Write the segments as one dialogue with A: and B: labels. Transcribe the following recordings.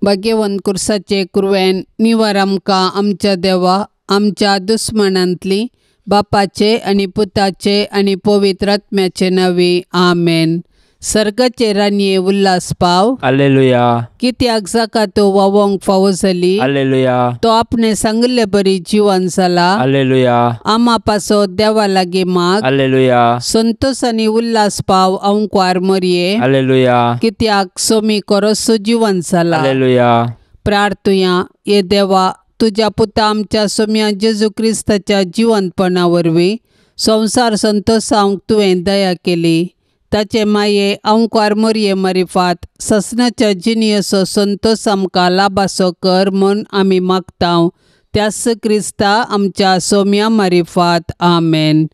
A: भाग्यवन कुर्साचे कुरवेन निवार आमकां आमच्या देवा आमच्या दुस्मनांतली बापाचे आनी पुताचे आनी पवित्र आत्म्याचे नावी आमेन। सर्गाचे रानये उल्हास पाव
B: हालेलुया
A: कित्याक जाका तो वावोंक फावो जाली
B: हालेलुया
A: तो आपणे सांगले बरी जीवन जाला
B: हालेलुया
A: आमा पासो देवा लागी माग
B: हालेलुया
A: संतोष आनी उल्हास पाव औंकवार मरये
B: हालेलुया
A: कित्याक सोमी कोरोसो जीवन जाला
B: हालेलुया
A: प्रार्थुया ये देवा तुझ्या पुता आमच्या सोम्या जेजू क्रिस्ताच्या जिवंतपणा वरवीं संवसार संतोषांक तुवें दया केली ताचे माये औंकवार मरये मारिफात ससनाच्या जिनियसो संतोष आमकां लाभासो कर म्हूण आमी मागतांव त्यास क्रिस्ता आमच्या सोम्या मारिफात आमेन।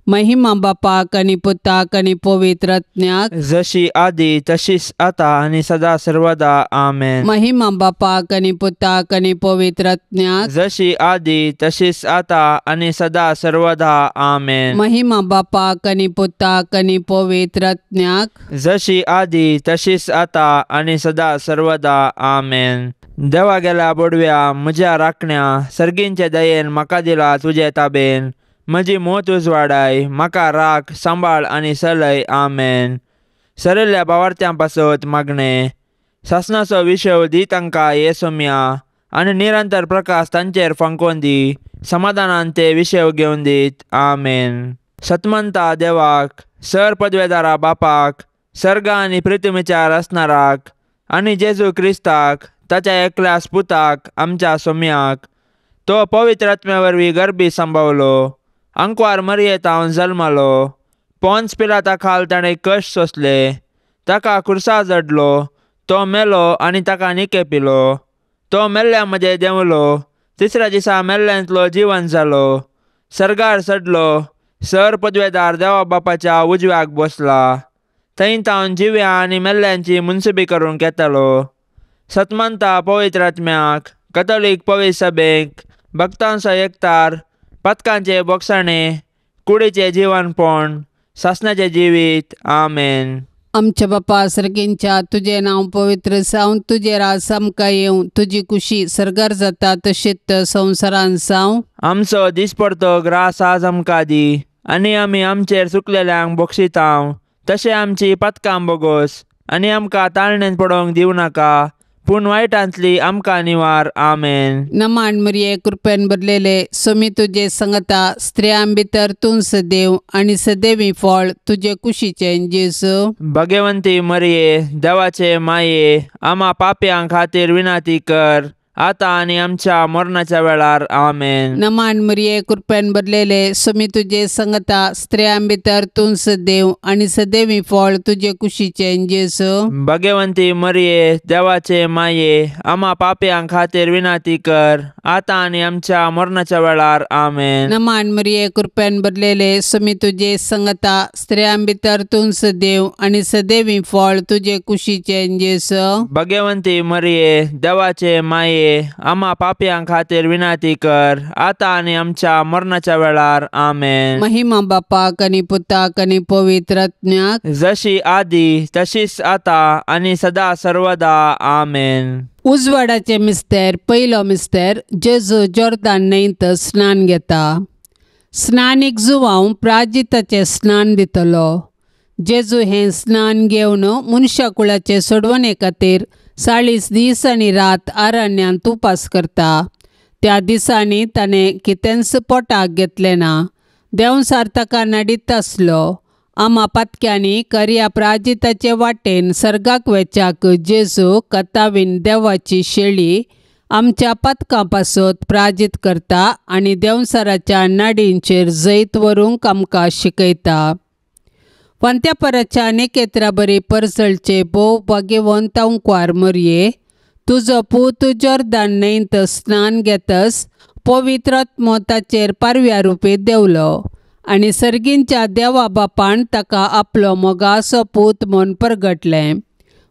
A: महिमा बापाक आनी पुताक आनी पवित्र आत्म्याक
B: जशी आदी तशीच आता आणि सदा सर्वदा आमेन।
A: महिमा बापाक आनी पुताक आनी पवित्र आत्म्याक
B: जशी आदी तशीच आता आणि सदा सर्वदा आमेन।
A: महिमा बापाक आनी पुताक आनी पवित्र आत्म्याक
B: जशी आदी तशीच आता आणि सदा सर्वदा आमेन। देवा गेल्या बोडव्या म्हज्या राखण्या सर्गींचे दयेन म्हाका दिला तुजे ताबेन म्हजी मोत उजवाडाय म्हाका राख सांबाळ आनी सलय आमेन। सरिल्ल्या भावार्थ्यां पासत मागणे शासनाचो विशव दी तांकां ये सोम्या आनी निरंतर प्रकाश तांचेर फंकोवन दी समाधानान ते विशव घेवन दीत आमेन। सतमंता देवाक सर पदवेदारा बापाक सर्ग आनी पृथ्वीच्या रचणाराक आनी जेजू क्रिस्ताक ताच्या एकल्यास पुताक आमच्या सोम्याक तो पवित्र आत्म्या वरवीं गर्भी संभवलो अंकवार मरयेतावन जल्मलो पोन्स पिलाता खाल ताणें कश्ट सोंसले ताका कुर्सा जडलो तो मेलो आनी ताका निकेपिलो तो मेल्ल्या मदें देंवलो तिसऱ्या दिसा मेल्ल्यांतलो जिवन जालो सर्गार चडलो सर पदवेदार देवा बापाच्या उजव्याक बसला थंय तावन जिव्या आनी मेल्ल्यांची मुनसिबी करूंक येतलो। सतमंता पवित्र आत्म्याक कथोलीक पवित्र सभेक भक्तांचो एकतार पथकांचे बोगसणे कुडीचे जीवनपण शासनाचे जिवीत आमेन।
A: आमच्या बापा सर्गींच्या तुझे नांव पवित्र जावं तुझे राज आमकां येवं तुजी कुशी सर्गार जाता तशीच संवसारान जावं।
B: आमचो दिसपडतो ग्रास आज आमकां दी आनी आमी आमचेर चुकलेल्यांक बक्षितांव तशें आमची पथकां बोगोस आनी आमकां ताळणेन पडोवंक दिवं नाका पूण वायटांतली आमकां निवार आमेन।
A: नमान मरिये कृपेन भरलेले सोमी तुजे संगता स्त्रियां भितर तूं सदैव आनी सदैवी फळ तुजे कुशीचे जेजू।
B: भाग्यवंती मरिये देवाचे माये आमा पाप्यां खातीर विनाती कर आता आनी आमच्या मरणाच्या वेळार आमेन।
A: नमान मरिये कृपेन भरलेले सोमी तुजे संगता स्त्रियां भितर तूं सदैव आनी सदैवी फळ तुजे कुशीचे जेजू।
B: भाग्यवंती मरिये देवाचे माये आमा पाप्यां खातीर विनाती कर आता आनी आमच्या मरणाच्या वेळार आमेन।
A: नमान मरिये कृपेन भरलेले सोमी तुजे संगता स्त्रियां भितर तूं सदैव आनी सदैवी फळ तुजे कुशीचे जेजू।
B: भाग्यवंती मरिये देवाचे माये आमा पाप्यां खातीर विनाती कर आता आनी आमच्या मरणाच्या वेळार आमेन।
A: महिमा बापाक आनी पुताक आनी पवित्र आत्म्याक
B: जशी आदी तशीच आता आनी सदा सर्वदा आमेन।
A: उजवाडाचे मिस्तेर पयलो मिस्तेर जेजू जॉर्दान न्हंयत स्नान घेता। स्नानीक जुवांव प्राजिताचे स्नान दितलो। जेजू हें स्नान घेवन मनशाकुळाचे सोडवणे खातीर 40 दीस आनी रात आरण्यांत उपास करता। त्या दिसांनी ताणें कितेंच पोटाक घेतलें ना देंवसार ताका नडीत आसलो। आमा पातक्यांनी करया प्राजिताचे वाटेन सर्गाक वेचाक जेजू कतावीन देवाची शेळी आमच्या पथकां पासत प्राजीत करता आनी देंवसाराच्या नाडींचेर जैत व्हरूंक आमकां शिकयता। पंत्यापराच्या नेकेत्रा बरी परसळचे भोव भाग्यवंत औंकवार मरये तुजो पूत जॉर्दान न्हंयत स्नान घेतस पवित्र आत्मो ताचेर पारव्या रुपी देवलो आनी सर्गींच्या देवा बापान ताका आपलो मोगाचो पूत म्हूण परगटलें।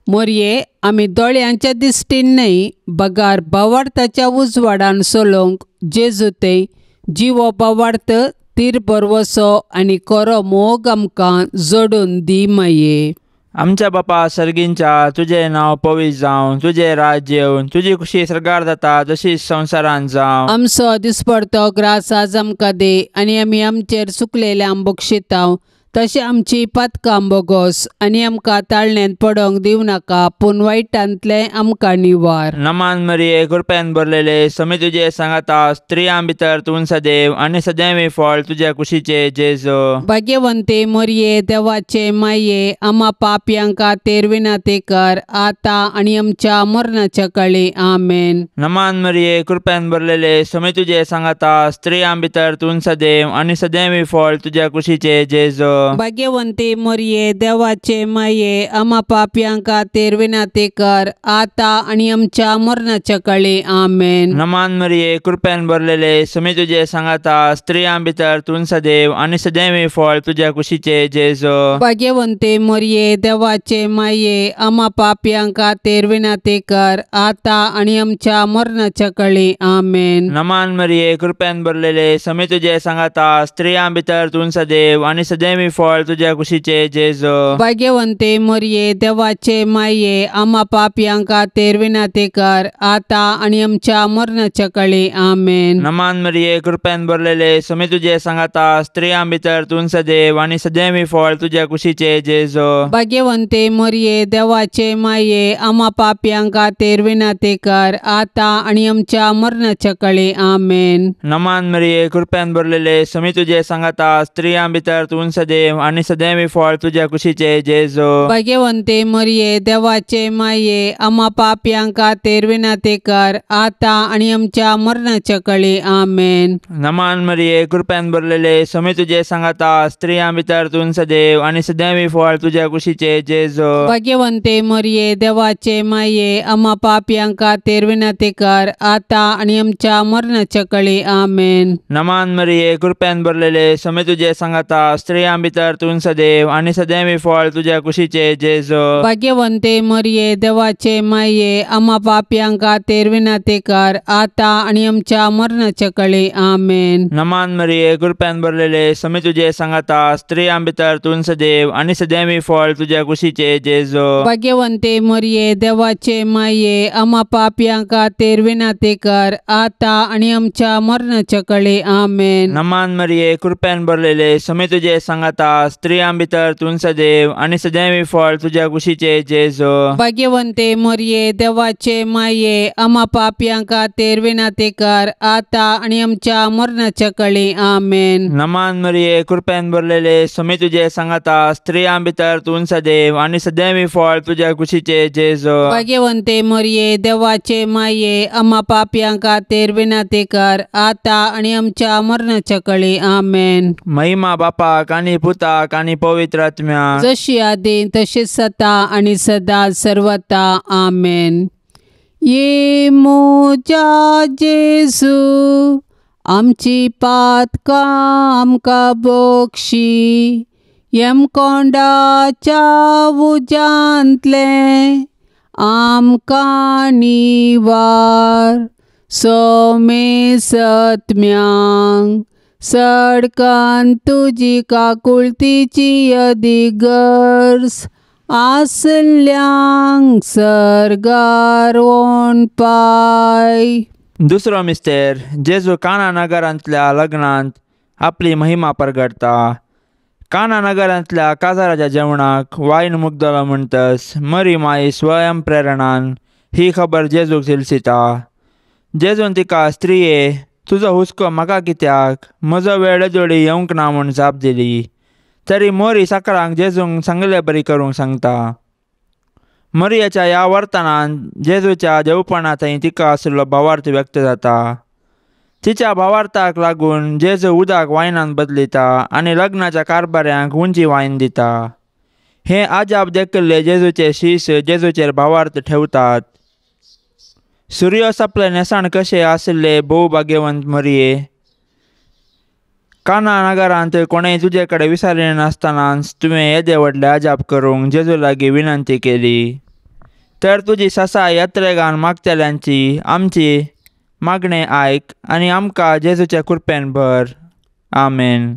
A: मरये आमी दोळ्यांच्या दिश्टीन न्हय बगार भावार्थाच्या उजवाडान सोलोंक जेजू ते जिवो भावार्थ तीर बरवसो आनी कोरो मोग आमकां जोडून दी माये।
B: आमच्या बापा सर्गींच्या तुझे नाव पवित्र जावं, तुझे राज्य येवं, तुझी खुशी सरकार जाता तशीच संवसारांत जावं.
A: आमचो दिसपडतो ग्रास आज आमकां दे, आनी आमी आमचेर चुकलेल्यांक बक्षितांव, तशें आमची पातकां बोगोस, आनी आमकां ताळण्यांत पडोंक दिवं नाका, पूण वायटांतले आमकां निवार.
B: नमान मरिये कृपेन भरलेले समी तुझे सांगाता, स्त्रियां भितर तूं सदैव आनी सदैवी फळ तुझ्या कुशीचे जेजो.
A: भाग्यवंते मरिये देवाचे माये, आम्हा पापयांक खातीर विनंती कर, आता आनी आमच्या मरणाच्या काळी आमेन.
B: नमान मरिये कृपेन भरलेले समी तुझे सांगाता, स्त्रियां भितर तूं सदैव आनी सदैवी फळ तुझ्या कुशीचे जेजो.
A: भाग्यवंते मरिये देवाचे माये, आम्हा पापयांक खातीर विनंती कर, आता आनी आमच्या मरणाच्या काळी आमेन.
B: नमान मरिये कृपेन भरलेले समी तुझे सांगाता, स्त्रियां भितर तूं सदैव आनी सदैवी फळ तुझ्या कुशीचे जेजो.
A: भाग्यवंते मरिये देवाचे माये, आम्हा पापयांक खातीर विनंती कर, आता आनी आमच्या मरणाच्या काळी आमेन.
B: नमान मरिये कृपेन भरलेले समी तुझे सांगाता, स्त्रियां भितर तूं सदैव आनी सदैवी फळ तुझ्या कुशीचे जेजो.
A: भाग्यवंते मरिये देवाचे माये, आम्हा पापयांक खातीर विनंती कर, आता आनी आमच्या मरणाच्या काळी आमेन.
B: नमान मरिये कृपेन भरलेले समी तुझे सांगाता, स्त्रियां भितर तूं सदैव आनी सदैवी फळ तुझ्या कुशीचे जेजो.
A: भाग्यवंते मरिये देवाचे माये, आम्हा पापयांक खातीर विनंती कर, आता आनी आमच्या मरणाच्या काळी आमेन.
B: नमान मरिये कृपेन भरलेले समी तुझे सांगाता, स्त्रियां भितर तूं सदैव आनी सदैवी फळ तुझ्या कुशीचे जेजो.
A: भाग्यवंते मरिये देवाचे माये, आम्हा पापयांक खातीर विनंती कर, आता आनी आमच्या मरणाच्या काळी आमेन.
B: नमान मरिये कृपेन भरलेले समी तुझे सांगाता, स्त्रियां भितर तूं सदैव आनी सदैवी फळ तुझ्या कुशीचे जेजो.
A: भाग्यवंते मरिये देवाचे माये, आम्हा पापयांक खातीर विनंती कर, आता आनी आमच्या मरणाच्या काळी आमेन.
B: नमान मरिये कृपेन भरलेले समी तुझे सांगाता, स्त्रियां भितर तूं सदैव आनी सदैवी फळ तुझ्या कुशीचे जेजो.
A: भाग्यवंते मरिये देवाचे माये, आम्हा पापयांक खातीर विनंती कर, आता आनी आमच्या मरणाच्या काळी आमेन.
B: नमान मरिये कृपेन भरलेले समी तुझे सांगाता, स्त्रियां भितर तूं सदैव आनी सदैवी फळ तुझ्या कुशीचे जेजो.
A: भाग्यवंते मरिये देवाचे माये, आम्हा पापयांक खातीर विनंती कर, आता आनी आमच्या मरणाच्या काळी आमेन.
B: नमान मरिये कृपेन भरलेले समी तुझे सांगाता, स्त्रियां भितर तूं सदैव आनी सदैवी फळ तुझ्या कुशीचे जेजो.
A: भाग्यवंते मरिये देवाचे माये, आम्हा पापयांक खातीर विनंती कर, आता आनी आमच्या मरणाच्या काळी आमेन.
B: नमान मरिये कृपेन भरलेले समी तुझे सांगाता, स्त्रियां भितर तूं सदैव आनी सदैवी फळ तुझ्या कुशीचे जेजो.
A: भाग्यवंते मरिये देवाचे माये, आम्हा पापयांक खातीर विनंती कर, आता आनी आमच्या मरणाच्या काळी आमेन.
B: महिमा बापाक आनी पुताक आनी पवित्र आत्म्याक,
A: जशी आदी तशीच आता आनी सदा सर्वता आमेन. ये मोजा जेजू, आमची पातकां आमकां बक्षी, यमकोंडाच्या उजांतले आमकां निवार. सोमे सत्म्यांक सडकान तुजी काकुळतीची अधिगर्स, आसल्यांक सर्गार ओणपाय.
B: दुसरो मिस्तेर, जेजू काना नगरांतल्या लग्नांत आपली महिमा परगडता. काना नगरांतल्या काजाराच्या जेवणाक वायन मुगदलो म्हणटस मरी माई स्वयं प्रेरणान ही खबर जेजूक दिलसिता. जेजून तिका, स्त्रिये, तुजो हुस्को म्हाका कित्याक, म्हजो वेळ जोडी येवंक ना म्हूण जाप दिली. तरी मोरी साकरांक जेजूंक सांगले बरी करूंक सांगता. मरियाच्या ह्या वर्तनान जेजूच्या देवपणा थंय तिका आशिल्लो भावार्थ व्यक्त जाता. तिच्या भावार्थाक लागून जेजू उदक वायनान बदलिता आनी लग्नाच्या कारभाऱ्यांक उंची वायन दिता. हे आजाप देखिल्ले जेजूचे शीश जेजूचेर भावार्थ ठेवतात. सूर्य सपले नेसाण कशे आशिल्ले भोव भाग्यवंत मरिये, काना नगरांत कोणेय तुजे कडेन विचारिल्लें नासतनाच तुवें येदे व्हडले आजाप करूंक जेजू लागीं विनंती केली. तर तुजी ससाय यात्रेगान मागतेल्यांची आमची मागणें आयक आनी आमकां जेजूच्या कृपेन भर. आमेन.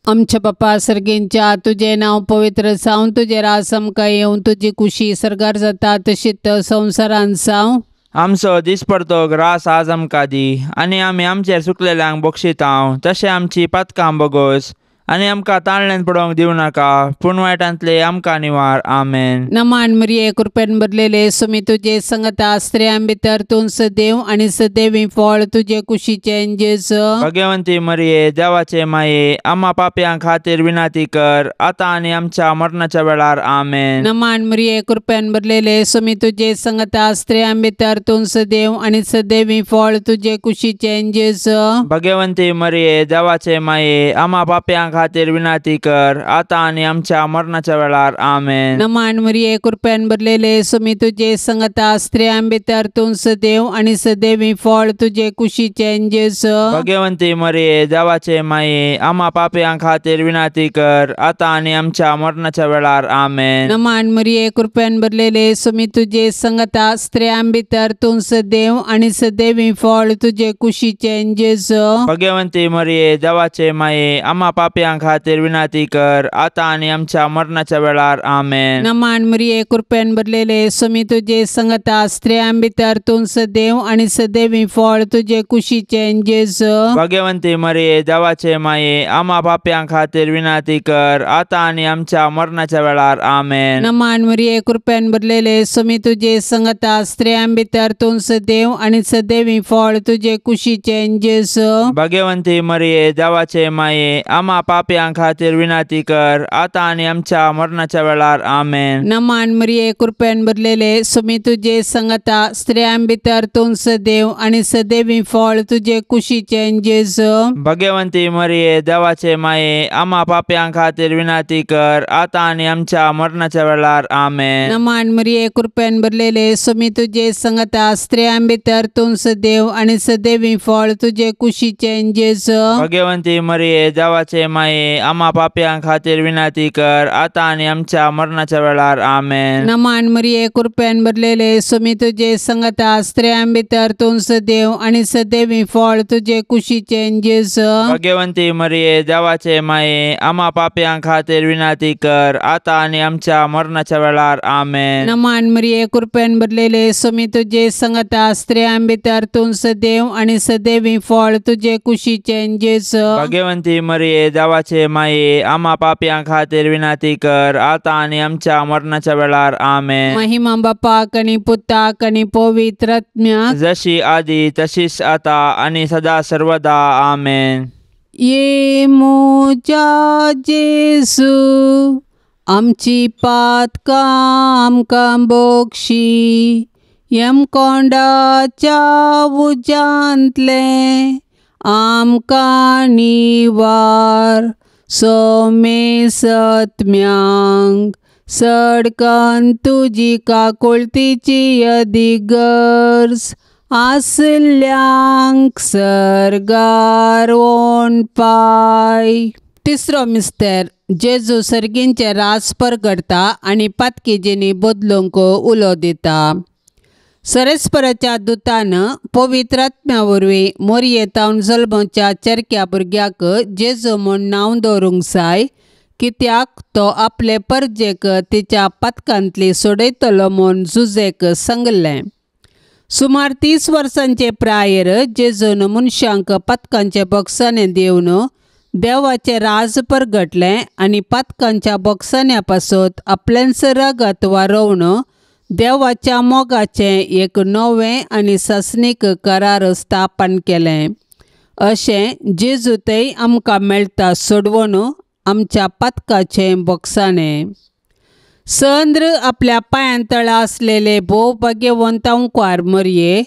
A: आमच्या बापा सर्गींच्या तुझे नाव पवित्र जावं, तुझे रास आमकां येवं, तुजी कुशी सरकार जाता तशीच संवसारान जावं.
B: आमचो दिसपडतो ग्रास आज आमकां दी, आनी आमी आमचेर सुकलेल्यांक बक्षितांव. तशें आमची पातकां बोगोस, आनी आमकां ताळ्यान पडोवंक दिवं नाका, पूण वायटांतले आमकां निवार. आमेन.
A: नमान मरिये कृपेन भरलेले सुमी तुजे संगता स्त्रियां भितर तूं सदैव आनी सदैवी फळ तुजे कुशीचें जेजू.
B: भाग्यवंती मरिये देवाचे माये, आम्हा पाप्यां खातीर विनाती कर, आतां आनी आमच्या मरणाच्या वेळार. आमेन.
A: नमान मरिये कृपेन भरलेले सुमी तुजे संगता स्त्रियां भितर तूं सदैव आनी सदैवी फळ तुजे कुशीचें जेजू.
B: भाग्यवंती मरिये देवाचे माये, आम्हा पाप्यां खातीर विनाती कर, आतां आनी आमच्या मरणाच्या वेळार. आमेन.
A: नमान मरिये कृपेन भरलेले सुमी तुजे संगता स्त्रियां भितर तूं सदैव आनी सदैवी फळ तुजे कुशीचें जेजू.
B: भाग्यवंती मरिये देवाचे माये, आम्हा पाप्यां खातीर विनाती कर, आतां आनी आमच्या मरणाच्या वेळार. आमेन.
A: नमान मरिये कृपेन भरलेले सुमी तुजे संगता स्त्रियां भितर तूं सदैव आनी सदैवी फळ तुजे कुशीचें जेजू.
B: भाग्यवंती मरिये देवाचे माये, आम्हा पाप्यां खातीर विनाती कर, आतां आनी आमच्या मरणाच्या वेळार. आमेन.
A: नमान मरिये कृपेन भरलेले सुमी तुजे संगता स्त्रियां भितर तूं सदैव आनी सदैवी फळ तुजे कुशीचें जेजू.
B: भाग्यवंती मरिये देवाचे माये, आम्हा पाप्यां खातीर विनाती कर, आतां आनी आमच्या मरणाच्या वेळार. आमेन.
A: नमान मरिये कृपेन भरलेले सुमी तुजे संगता स्त्रियां भितर तूं सदैव आनी सदैवी फळ तुजे कुशीचें जेजू.
B: भाग्यवंती मरिये देवाचे माये, आम्हा पाप्यां खातीर विनाती कर, आतां आनी आमच्या मरणाच्या वेळार. आमेन.
A: नमान मरिये कृपेन भरलेले सुमी तुजे संगता स्त्रियां भितर तूं सदैव आनी सदैवी फळ तुजे कुशीचें जेजू.
B: भाग्यवंती मरिये देवाचे माये, आम्हा पाप्यां खातीर विनाती कर, आतां आनी आमच्या मरणाच्या वेळार. आमेन.
A: नमान मरिये कृपेन भरलेले सुमी तुजे संगता स्त्रियां भितर तूं सदैव आनी सदैवी फळ तुजे कुशीचें जेजू.
B: भाग्यवंती मरिये देवाचे माये, आम्हा पाप्यां खातीर विनाती कर, आतां आनी आमच्या मरणाच्या वेळार. आमेन.
A: नमान मरिये कृपेन भरलेले सुमी तुजे संगता स्त्रियां भितर तूं सदैव आनी सदैवी फळ तुजे कुशीचें जेजू.
B: भाग्यवंती मरिये देवाचे माये, आम्हा पाप्यां खातीर विनाती कर, आतां आनी आमच्या मरणाच्या वेळार. आमेन.
A: नमान मरिये कृपेन भरलेले सुमी तुजे संगता स्त्रियां भितर तूं सदैव आनी सदैवी फळ तुजे कुशीचें जेजू.
B: भाग्यवंती मरिये देवाचे माये, आम्हा पाप्यां खातीर विनाती कर, आतां आनी आमच्या मरणाच्या वेळार. आमेन.
A: महिमा बापाक आनी पुताक आनी पवित्र आत्म्याक,
B: जशी आदी तशीच आता आणि सदा सर्वदा. आमेन.
A: ये मोजा जेजू आमची पातकां आमकां बोगशी, यम कोंडाच्या उजांतले आमकां निवार. सोमे सत्म्यांक सडकन तुजी काकुळतीची अधिगर्ज, आसल्यांक सरगार ओन पाय. तिसरो मिस्तेर जेजू सर्गींचे रास परगडता आनी पातकेजींनी बदलूंक उलो दिता. सरस्पराच्या दुतान पवित्र आत्म्या वरवीं मोरयेतावन जल्मच्या चरक्या भुरग्याक जेजू म्हूण नांव दवरूंक जाय, कित्याक तो आपले परजेक तिच्या पातकांतली सोडयतलो म्हूण जुजेक सांगलें. सुमार 30 वर्सांचे प्रायर जेजून मनशांक पातकांचे बक्षाने दिवन देवाचे राज परगटलें आनी पातकांच्या बक्षान्या पासत आपल्याच रगत वारोवन देवाच्या मोगाचें एक नवें आनी सस्नीक करार स्थापन केलें. अशें जेजूतय आमकां मेळटा सोडवून आमच्या पातकाचें बक्षाणें. संद्र आपल्या पांयां तळा आसलेले भोव भाग्यवंतांकार मरिये,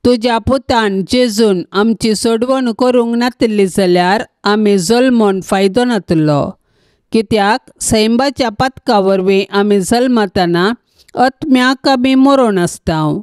A: तुज्या पुतान जेजून आमची सोडवण करूंक नातली जाल्यार आमी जल्मोन फायदो नातलो, कित्याक सैंबाच्या पातका वरवीं आमी जल्मतना आत्म्याक आमी मरोन आसताव.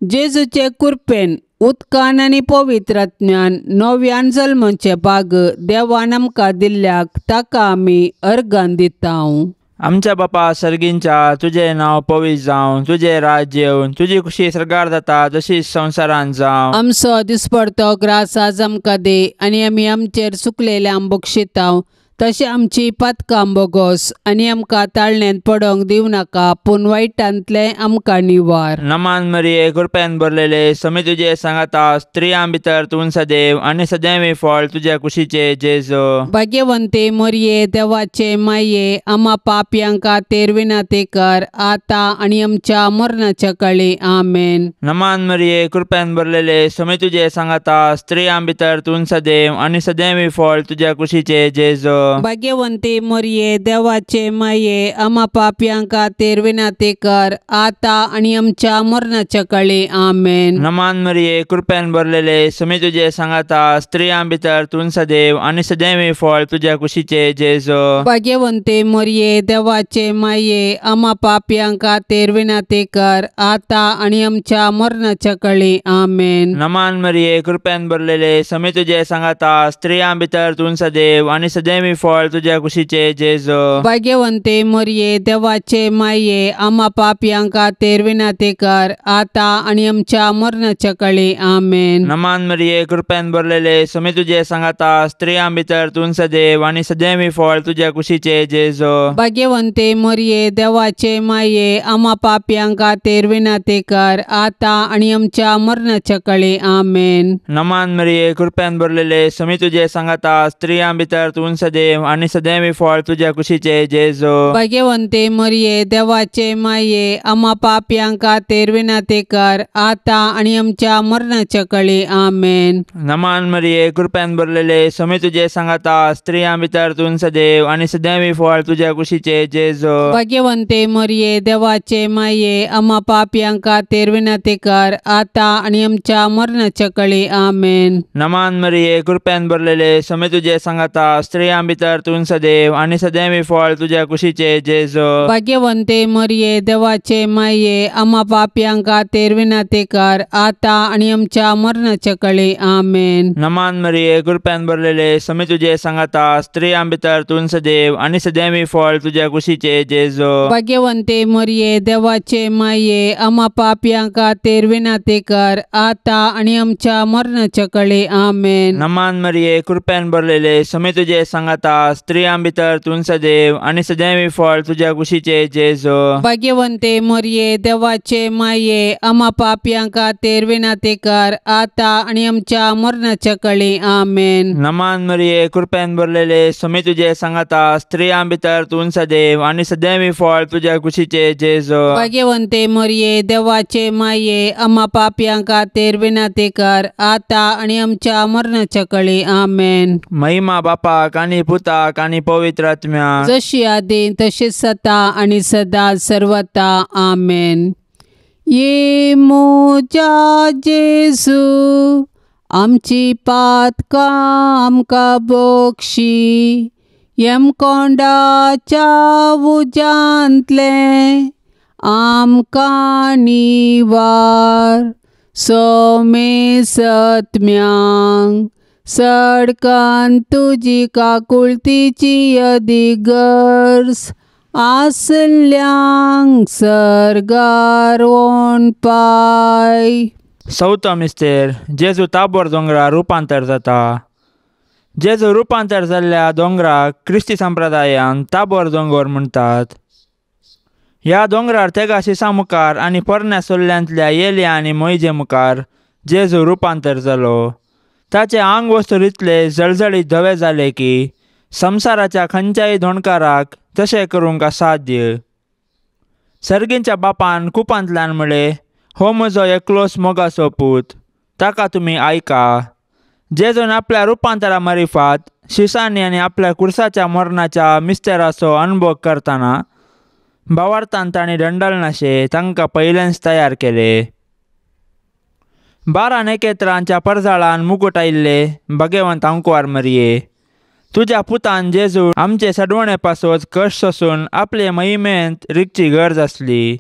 A: जेजूचे कृपेन उदकान आनी पवित्र आत्म्यान नव्यान जल्माचे भाग देवान आमकां दिल्ल्याक ताका आमी अर्गान दिताव.
B: आमच्या बापा सर्गींच्या तुझे नाव पवित्र जावं, तुझे राज्य येवं, तुझी खुशी सरकार जाता तशीच संवसारान जावं.
A: आमचो दिसपडतो ग्रास आज आमकां दे, आनी आमी आमचेर चुकलेल्यांक बक्षिताव तशें आमची पथकां बोगोस आनी आमकां ताळण्यांत पडोंक दिवं नाका, पूण वायटांतले आमकां निवार.
B: नमान मरिये, कृपेन भरलेले, समी तुजे सांगाता, स्त्रियां भितर तूं सदैव आनी सदैवी फळ तुज्या कुशीचे जेजो.
A: भाग्यवंते मरिये, देवाचे माये, आम्हा पापयांक खातीर विनंती कर, आता आनी आमच्या मरणाच्या काळी. आमेन.
B: नमान मरिये, कृपेन भरलेले, समी तुजे सांगाता, स्त्रियां भितर तूं सदैव आनी सदैवी फळ तुज्या कुशीचे जेजो.
A: भाग्यवंते मरिये, देवाचे माये, आम्हा पापयांक खातीर विनंती कर, आता आनी आमच्या मरणाच्या काळी. आमेन.
B: नमान मरिये, कृपेन भरलेले, समी तुजे सांगाता, स्त्रियां भितर तूं सदैव आनी सदैवी फळ तुज्या कुशीचे जेजो.
A: भाग्यवंते मरिये, देवाचे माये, आम्हा पापयांक खातीर विनंती कर, आता आनी आमच्या मरणाच्या काळी. आमेन.
B: नमान मरिये, कृपेन भरलेले, समी तुजे सांगाता, स्त्रियां भितर तूं सदैव आनी सदैवी फळ तुज्या कुशीचे जेजो.
A: भाग्यवंते मरिये, देवाचे माये, आम्हा पापयांक खातीर विनंती कर, आता आनी आमच्या मरणाच्या काळी. आमेन.
B: नमान मरिये, कृपेन भरलेले, समी तुजे सांगाता, स्त्रियां भितर तूं सदैव आनी सदैवी फळ तुज्या कुशीचे जेजो.
A: भाग्यवंते मरिये, देवाचे माये, आम्हा पापयांक खातीर विनंती कर, आता आनी आमच्या मरणाच्या काळी. आमेन.
B: नमान मरिये, कृपेन भरलेले, समी तुजे सांगाता, स्त्रियां भितर तूं सदैव आनी सदैवी फळ तुज्या कुशीचे जेजो.
A: भाग्यवंते मरिये, देवाचे माये, आम्हा पापयांक खातीर विनंती कर, आता आनी आमच्या मरणाच्या काळी. आमेन.
B: नमान मरिये, कृपेन भरलेले, समी तुजे सांगाता, स्त्रियां भितर तूं सदैव आनी सदैवी फळ तुज्या कुशीचे जेजो.
A: भाग्यवंते मरिये, देवाचे माये, आम्हा पापयांक खातीर विनंती कर, आता आनी आमच्या मरणाच्या काळी. आमेन.
B: नमान मरिये, कृपेन भरलेले, समी तुजे सांगाता, स्त्रियां भितर तूं सदैव आनी सदैवी फळ तुज्या कुशीचे जेजो.
A: भाग्यवंते मरिये, देवाचे माये, आम्हा पापयांक खातीर विनंती कर, आता आनी आमच्या मरणाच्या काळी. आमेन.
B: नमान मरिये, कृपेन भरलेले, समी तुजे सांगाता, स्त्रियां भितर तूं सदैव आनी सदैवी फळ तुज्या कुशीचे जेजो.
A: भाग्यवंते मरिये, देवाचे माये, आम्हा पापयांक खातीर विनंती कर, आता आनी आमच्या मरणाच्या काळी. आमेन.
B: नमान मरिये, कृपेन भरलेले, समी तुजे सांगाता, स्त्रियां भितर तूं सदैव आनी सदैवी फळ तुज्या कुशीचे जेजो.
A: भाग्यवंते मरिये, देवाचे माये, आम्हा पापयांक खातीर विनंती कर, आता आनी आमच्या मरणाच्या काळी. आमेन.
B: नमान मरिये, कृपेन भरलेले, समी तुजे सांगाता, स्त्रियां भितर तूं सदैव आनी सदैवी फळ तुज्या कुशीचे जेजो.
A: भाग्यवंते मरिये, देवाचे माये, आम्हा पापयांक खातीर विनंती कर, आता आनी आमच्या मरणाच्या काळी. आमेन.
B: महिमा बापाक आनी पुताक आनी पवित्र आत्म्याक,
A: जशी आदी तशीच आता आनी सदा सर्वता. आमेन. ये मोजा जेजू, आमची पातकां आमकां बोगशी, यमकोंडाच्या उजांतले आमकां निवार. सोमे सत्म्यांक सडकान तुजी काकुळतीची अधिगर्स, आसल्यांक सर्गार वोण पाय.
B: चवथो मिस्तेर, जेजू ताबोर दोंगरार रुपांतर जाता. जेजू रुपांतर जाल्ल्या दोंगराक क्रिस्ती संप्रदायान ताबोर दोंगर म्हणटात. ह्या दोंगरार तेगा शिसा मुखार आनी पोरण्या सोल्ल्यांतल्या येल्या आनी मोइजे मुखार जेजू रुपांतर जालो. ताचे आंग वस्तूर इतले जळजळीत धवे जाले की संवसाराच्या खंयच्याय धोणकाराक तशें करूंक असाध्य. सर्गींच्या बापान कुपांतल्यान म्हळें, हो म्हजो एकलोच मोगाचो पूत, ताका तुमी आयका. जेजून आपल्या रुपांतरा मारिफात शिसांनी आनी आपल्या कुर्साच्या मरणाच्या मिस्तेराचो अनुभव करतना भावार्थान तांणी दंडलनाशे तांकां पयलेंच तयार केले. 12 नखेत्रांच्या परजाळान मुकुट आयिल्ले भाग्यवंत अंकुवार मरिये, तुज्या पुतान जेजू आमचे सडवणे पासोच कश्ट सोसून आपले महिमेंत रिगची गरज आसली.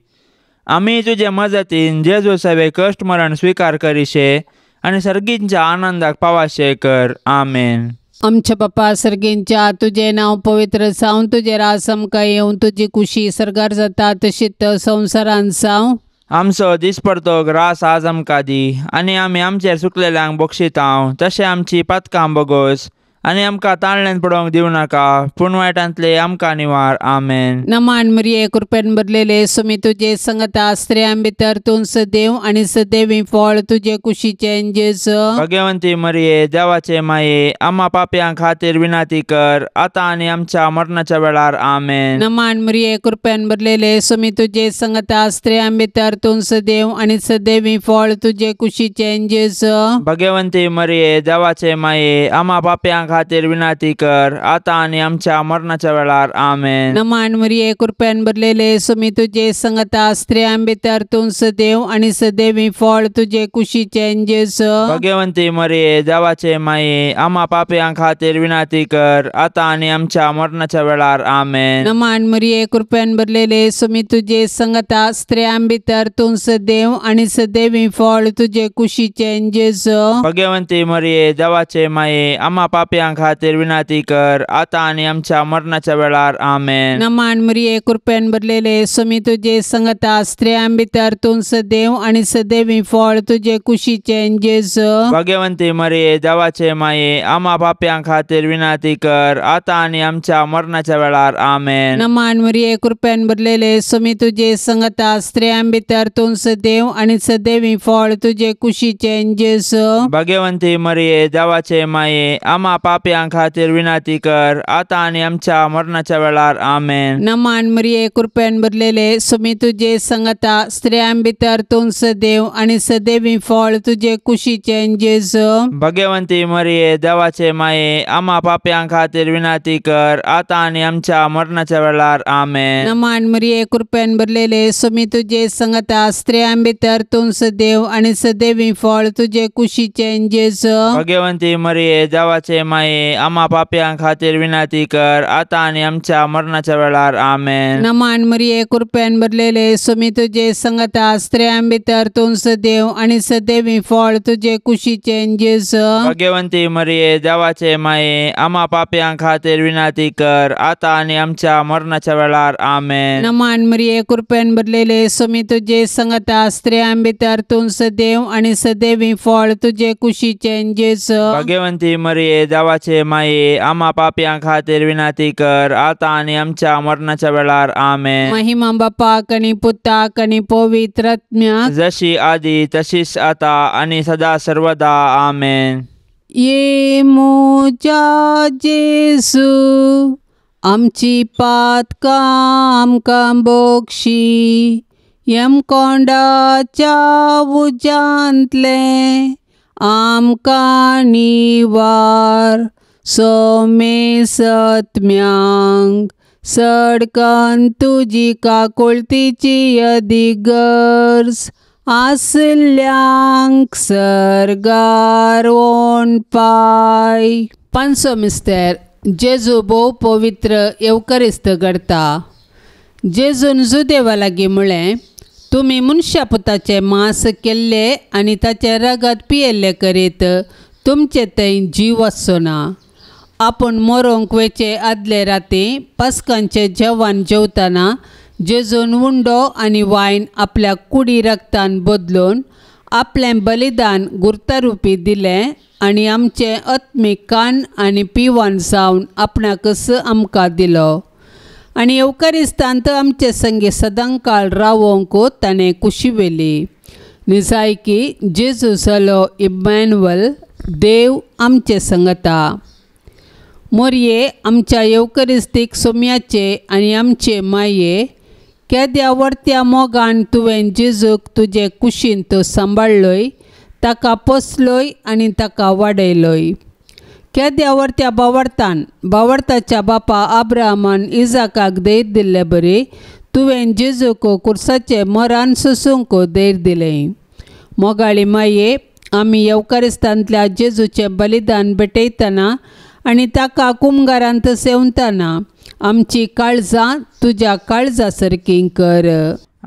B: आमी तुजे मजतीन जेजू सवे कश्ट मरण स्वीकार करीशे आनी सर्गींच्या आनंदाक पावाशे कर. आमेन.
A: आमच्या बापा सर्गींच्या, तुझे नाव पवित्र जावं, तुझे रास आमकां येवं, तुजी कुशी सर्गार जाता तशीच संवसारान जावं.
B: आमचो दिसपडतो ग्रास आज आमकां दी, आनी आमी आमचेर चुकलेल्यांक बक्षितांव, तशें आमची पातकां बोगोस आनी आमकां ताळण्यांत पडोवंक दिवं नाका पूण वायटांतले आमकां निवार आमेन.
A: नमान मरिये कृपेन भरलेले सुमी तुजे संगता स्त्रियां भितर तूं सदैव आणि सदैवी फळ तुजे कुशीचे जेजू.
B: भगवंती मरिये देवाचे माये आम्हा पाप्यां खातीर विनाती कर आता आनी आमच्या मरणाच्या वेळार आमेन.
A: नमान मरिये कृपेन भरलेले सुमी तुजे संगता स्त्रियां भितर तूं सदैव आणि सदैवी फळ तुजे कुशीचे जेजू.
B: भगवंती मरिये देवाचे माये आम्हा पाप्यां खातीर विनाती कर आता आनी आमच्या मरणाच्या वेळार आमेन.
A: नमान मरिये कृपेन भरलेले सुमी तुजे संगता स्त्रियां भितर तूं सदैव आणि सदैवी फळ तुजे कुशीचे जेजू.
B: भगवंती मरिये देवाचे माये आम्हा पाप्यां खातीर विनाती कर आता आनी आमच्या मरणाच्या वेळार आमेन.
A: नमान मरिये कृपेन भरलेले सुमी तुजे संगता स्त्रियां भितर तूं सदैव आणि सदैवी फळ तुजे कुशीचे जेजू.
B: भगवंती मरिये देवाचे माये आम्हा पाप्यां खातीर विनाती कर आता आनी आमच्या मरणाच्या वेळार आमेन.
A: नमान मरिये कृपेन भरलेले सुमी तुजे संगता स्त्रियां भितर तूं सदैव आणि सदैवी फळ तुजे कुशीचे जेजू.
B: भगवंती मरिये देवाचे माये आम्हा पाप्यां खातीर विनाती कर आता आनी आमच्या मरणाच्या वेळार आमेन.
A: नमान मरिये कृपेन भरलेले सुमी तुजे संगता स्त्रियां भितर तूं सदैव आणि सदैवी फळ तुजे कुशीचे जेजू.
B: भगवंती मरिये देवाचे माये आम्हा पाप्यां खातीर विनाती कर आता आनी आमच्या मरणाच्या वेळार आमेन.
A: नमान मरिये कृपेन भरलेले सुमी तुजे संगता स्त्रियां भितर तूं सदैव आणि सदैवी फळ तुजे कुशीचे जेजू.
B: भगवंती मरिये देवाचे माये आम्हा पाप्यां खातीर विनाती कर आता आनी आमच्या मरणाच्या वेळार आमेन.
A: नमान मरिये कृपेन भरलेले सुमी तुजे संगता स्त्रियां भितर तूं सदैव आणि सदैवी फळ तुजे कुशीचे जेजू.
B: भगवंती मरिये देवाचे माये आम्हा पाप्यां खातीर विनाती कर आता आनी आमच्या मरणाच्या वेळार आमेन.
A: नमान मरिये कृपेन भरलेले सुमी तुजे संगता स्त्रियां भितर तूं सदैव आणि सदैवी फळ तुजे कुशीचे जेजू.
B: भगवंती मरिये देवाचे माये आम्हा पाप्यां खातीर विनाती कर आता आनी आमच्या मरणाच्या वेळार आमेन.
A: नमान मरिये कृपेन भरलेले सुमी तुजे संगता स्त्रियां भितर तूं सदैव आणि सदैवी फळ तुजे कुशीचे जेजू.
B: भगवंती मरिये देवाचे माये आम्हा पाप्यां खातीर विनाती कर आता आनी आमच्या मरणाच्या वेळार आमेन.
A: महिमा बापाक आणि पुताक आणि पवित्र आत्म्याक
B: जशी आदी तशीच आता आणि सदा सर्वदा आमेन.
A: ये मोजा जेजू आमची पातकां आमकां बोगशी यम कोंडाच्या उजांतले आमकां निवार सोमे सत्म्यांक सडकन तुजी काकुळतीची अधिगर्ज आसल्यांक सर्गार ओण पाय. पांचवो मिस्तेर जेजू भोव पवित्र येवकरिस्त घडता. जेजून जुदेवा लागीं म्हळें तुमी मनशा पुताचें मांस केल्ले आनी ताचें रगत पियेल्ले करीत तुमचे थंय जीव वचचो ना. आपूण मरोंक वेचे आदले राती पास्कांचें जेवण जेवतना जेजून उंडो आनी वायन आपल्या कुडी रक्तान बदलून आपलें बलिदान गुर्तारुपी दिलें आनी आमचें आत्मीक कान आनी पिवण जावन आपणाकच आमकां दिलो. आनी येवकारिस्तांत आमचे संगी सदांकाळ रावोंक ताणें कुशिवेली. निजायकी जेजू जालो इम्मॅन्युएल देव आमचे संगता. मोरये आमच्या येवकरिस्तीक सोम्याचे आनी आमचे माये केद्या वर्त्या मोगान तुवें जेजूक तुजे कुशींत सांबाळलोय ताका पोसलोय आनी ताका वाडयलोय. केद्या वर्त्या बावर्ताच्या बापा आब्राहामान इजाकाक देर दिल्ले बरे तुवें जेजूक कुर्साचे मरान सोसूंक देर दिलें. मोगाळी माये आमी येवकारिस्तांतल्या जेजूचें बलिदान भेटयतना आनी ताका कुमगारांत सेवतना आमची काळजां तुज्या काळजा सारकीं कर.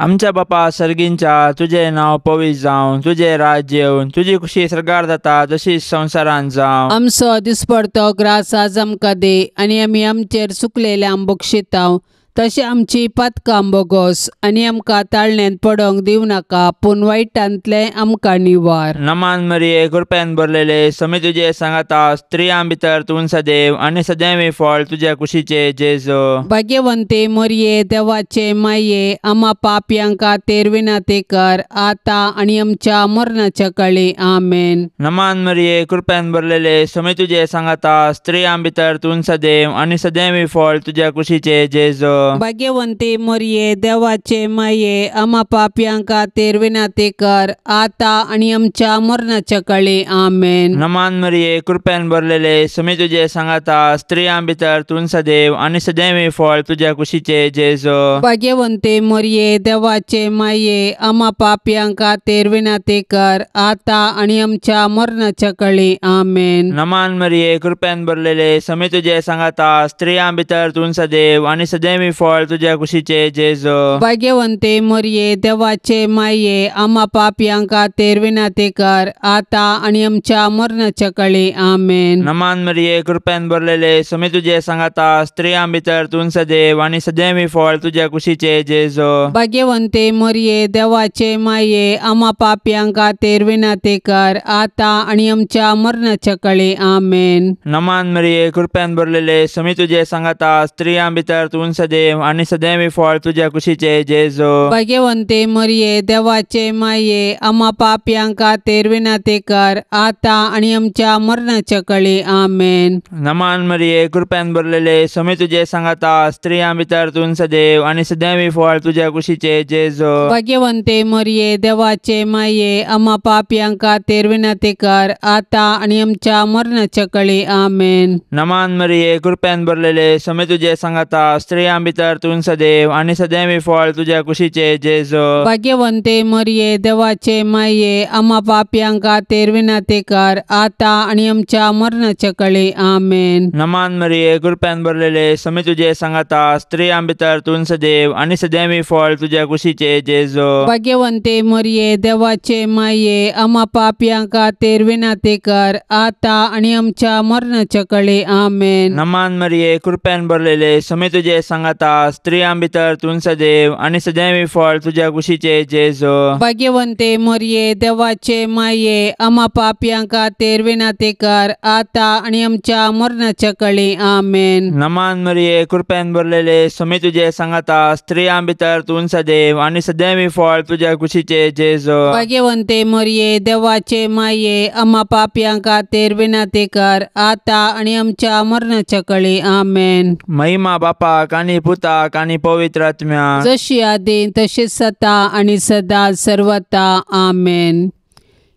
B: आमच्या बापा सर्गींच्या तुझे नाव पवित्र जावं तुझे राज्य येवं तुझी खुशी सरकार जाता तशीच संवसारांत जावं.
A: आमचो दिसपडतो ग्रास आज आमकां दे आनी आमी आमचेर चुकलेल्या बक्षितांव तशें आमची पातकां बोगोस आनी आमकां ताळण्यांत पडोंक दिवं नाका, पूण वायटांतले आमकां निवार.
B: नमान मरिये, कृपेन भरलेले, समी तुजे सांगाता, स्त्रियां भितर तूं सदैव आनी सदैवी फळ तुझ्या कुशीचे जेजू.
A: भाग्यवंते मरिये, देवाचे माये, आम्हा पापयांक खातीर विनंती कर, आता आनी आमच्या मरणाच्या काळी. आमेन.
B: नमान मरिये, कृपेन भरलेले, समी तुजे सांगाता, स्त्रियां भितर तूं सदैव आनी सदैवी फळ तुझ्या कुशीचे जेजू.
A: भाग्यवंते मरिये, देवाचे माये, आम्हा पापयांक खातीर विनंती कर, आता आनी आमच्या मरणाच्या काळी. आमेन.
B: नमान मरिये, कृपेन भरलेले, समी तुजे सांगाता, स्त्रियां भितर तूं सदैव आनी सदैवी फळ तुझ्या कुशीचे जेजू.
A: भाग्यवंते मरिये, देवाचे माये, आम्हा पापयांक खातीर विनंती कर, आता आनी आमच्या मरणाच्या काळी. आमेन.
B: नमान मरिये, कृपेन भरलेले, समी तुजे सांगाता, स्त्रियां भितर तूं सदैव आनी सदैवी फळ तुझ्या कुशीचे जेजू.
A: भाग्यवंते मरिये, देवाचे माये, आम्हा पापयांक खातीर विनंती कर, आता आनी आमच्या मरणाच्या काळी. आमेन.
B: नमान मरिये, कृपेन भरलेले, समी तुजे सांगाता, स्त्रियां भितर तूं सदैव आनी सदैवी फळ तुझ्या कुशीचे जेजू.
A: भाग्यवंते मरिये, देवाचे माये, आम्हा पापयांक खातीर विनंती कर, आता आनी आमच्या मरणाच्या काळी. आमेन.
B: नमान मरिये, कृपेन भरलेले, समी तुजे सांगाता, स्त्रियां भितर तूं सदैव आनी सदैवी फळ तुझ्या कुशीचे जेजू.
A: भाग्यवंते मरिये, देवाचे माये, आम्हा पापयांक खातीर विनंती कर, आता आनी आमच्या मरणाच्या काळी. आमेन.
B: नमान मरिये, कृपेन भरलेले, समी तुजे सांगाता, स्त्रियां भितर तूं सदैव आनी सदैवी फळ तुझ्या कुशीचे जेजू.
A: भाग्यवंते मरिये, देवाचे माये, आम्हा पापयांक खातीर विनंती कर, आता आनी आमच्या मरणाच्या काळी. आमेन.
B: नमान मरिये, कृपेन भरलेले, समी तुजे सांगाता, स्त्रियां भितर तूं सदैव आनी सदैवी फळ तुझ्या कुशीचे जेजू.
A: भाग्यवंते मरिये, देवाचे माये, आम्हा पापयांक खातीर विनंती कर, आता आनी आमच्या मरणाच्या काळी. आमेन.
B: नमान मरिये, कृपेन भरलेले, समी तुजे सांगाता, स्त्रियां भितर तूं सदैव आनी सदैवी फळ तुझ्या कुशीचे जेजू.
A: भाग्यवंते मरिये, देवाचे माये, आम्हा पापयांक खातीर विनंती कर, आता आनी आमच्या मरणाच्या काळी. आमेन.
B: नमान मरिये, कृपेन भरलेले, समी तुजे सांगाता, स्त्रियां भितर तूं सदैव आनी सदैवी फळ तुझ्या कुशीचे जेजू.
A: भाग्यवंते मरिये, देवाचे माये, आम्हा पापयांक खातीर विनंती कर, आता आनी आमच्या मरणाच्या काळी. आमेन.
B: नमान मरिये, कृपेन भरलेले, समी तुजे सांगाता, स्त्रियां भितर तूं सदैव आनी सदैवी फळ तुझ्या कुशीचे जेजू.
A: भाग्यवंते मरिये, देवाचे माये, आम्हा पापयांक खातीर विनंती कर, आता आनी आमच्या मरणाच्या काळी. आमेन.
B: महिमा बापाक आनी पुताक आनी पवित्र आत्म्याक,
A: जशी आदी तशीच आता आनी सदा सर्वता. आमेन.